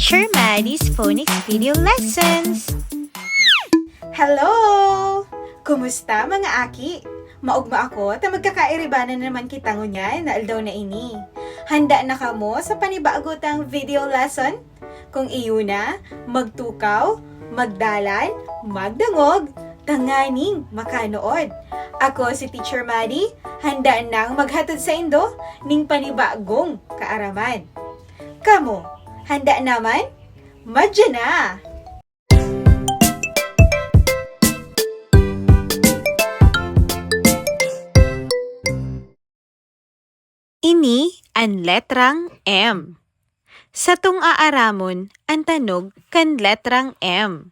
Teacher Maddie's Phonics Video Lessons. Hello! Kumusta mga aki? Maugma ako ta magkakairibanan na naman kita ngunyan na aldaw na ini. Handa na kamo sa panibagutang video lesson? Kung iyo na, magtukaw, magdalan, magdangog, tanganing makanood. Ako si Teacher Maddie, handa nang maghatod sa indo ning panibagong kaaraman. Kamo, handa naman? Madya na! Ini ang letrang M. Sa tung aaramon ang tanog kan letrang M.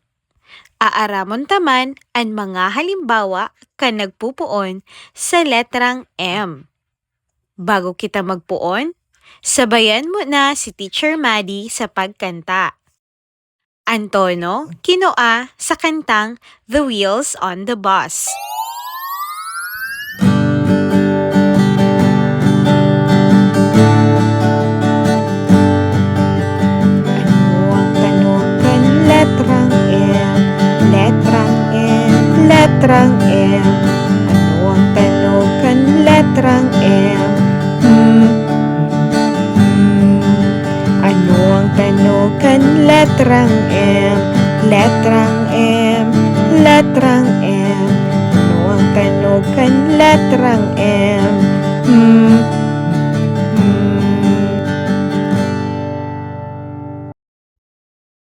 Aaramon taman ang mga halimbawa kan nagpupuon sa letrang M. Bago kita magpuon, sabayan mo na si Teacher Maddie sa pagkanta. Ang tono, kinoa sa kantang The Wheels on the Bus. Letrang M. Ano ang tanog kan letrang M? Ano ang tanog kan letrang M? Letrang M. Letrang M. Ano ang tanog kan letrang M?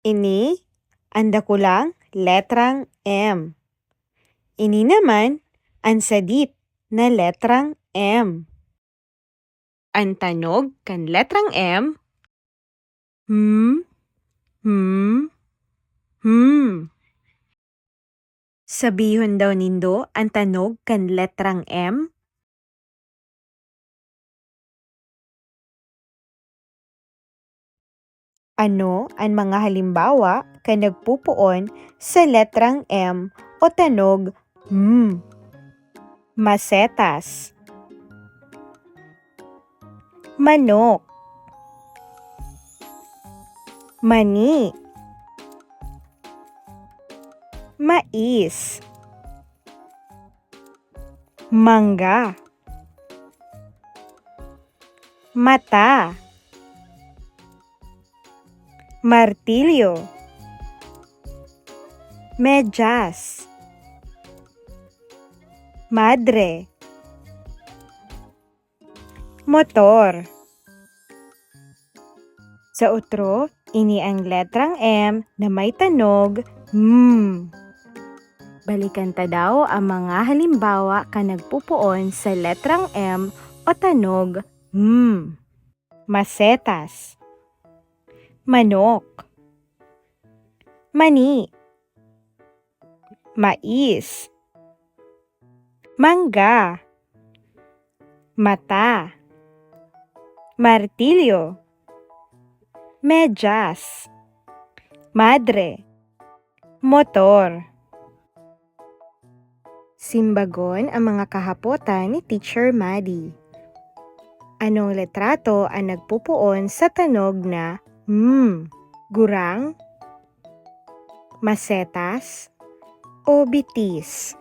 Ini, anda ko lang, letrang M. Ini naman, ang sadit na letrang M. Ang tanog kan letrang M, Sabihon daw nindo ang tanog kan letrang M. Ano ang mga halimbawa kan nagpupuon sa letrang M o tanog Masetas, manok, mani, mais, mangga, mata, martilyo, medyas, madre, motor. Sa utro, ini ang letrang M na may tanog Balikan ta daw ang mga halimbawa ka nagpupuon sa letrang M o tanog Masetas, manok, mani, mais, mangga, mata, martilyo, medyas, madre, motor. Simbagon ang mga kahapotan ni Teacher Maddie. Anong letrato ang nagpupuon sa tanog na gurang, masetas, o bitis?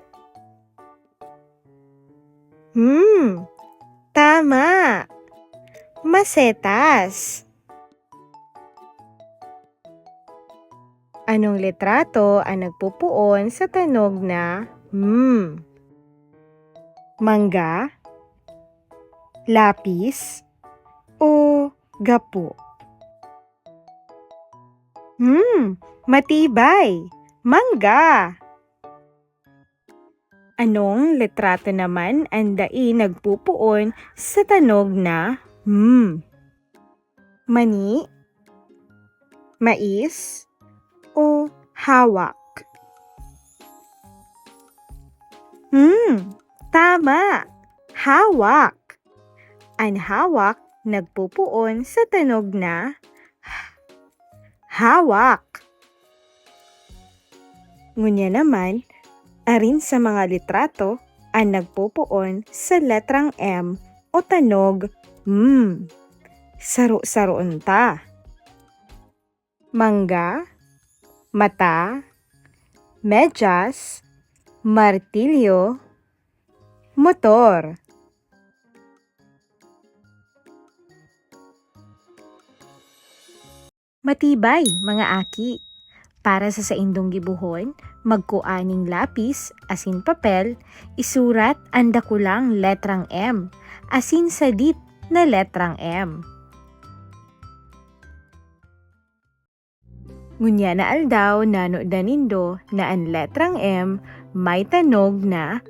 Tama! Masetas! Anong letrato ang nagpupuon sa tanog na mangga, lapis, o gapo? Matibay! Mangga! Anong letrato naman ang dai nagpupuon sa tanog na mani, mais, o hawak? Tama! Hawak! Ang hawak nagpupuon sa tanog na hawak. Ngunya naman, arin sa mga litrato ang nagpupuon sa letrang M o tanog saro-saroon ta. mangga, mata, medyas, martilyo, motor. Matibay, mga aki. Para sa saindong gibuhon, magkuaning lapis, asin papel, isurat ang dakulang letrang M, asin sadit na letrang M. Ngunya na aldaw nano danindo na ang letrang M may tanog na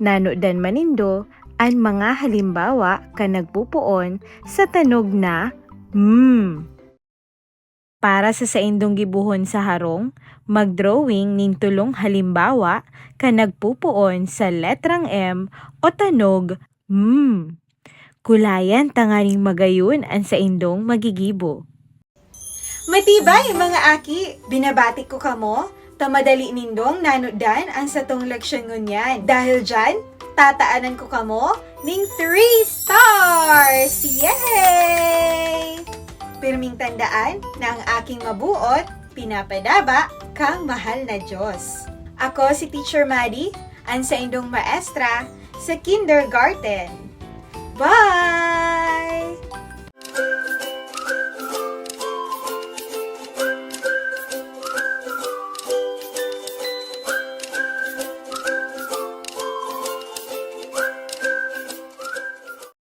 Nano dan manindo ang mga halimbawa ka nagpupuon sa tanog na Para sa saindong gibuhon sa harong, magdrawing nin tulong halimbawa ka nagpupuon sa letrang M o tanog Kulayan tanganing magayon ang saindong magigibo. Matibay, mga aki! Binabati ko kamo, tamadali nindong nanodan ang satong leksyon ngunyan. Dahil dyan, tataanan ko kamo ning 3 stars! Yay! Pirming tandaan na ang aking mabuot, pinapadaba kang mahal na Diyos. Ako si Teacher Maddie, ang saindong maestra sa kindergarten. Bye!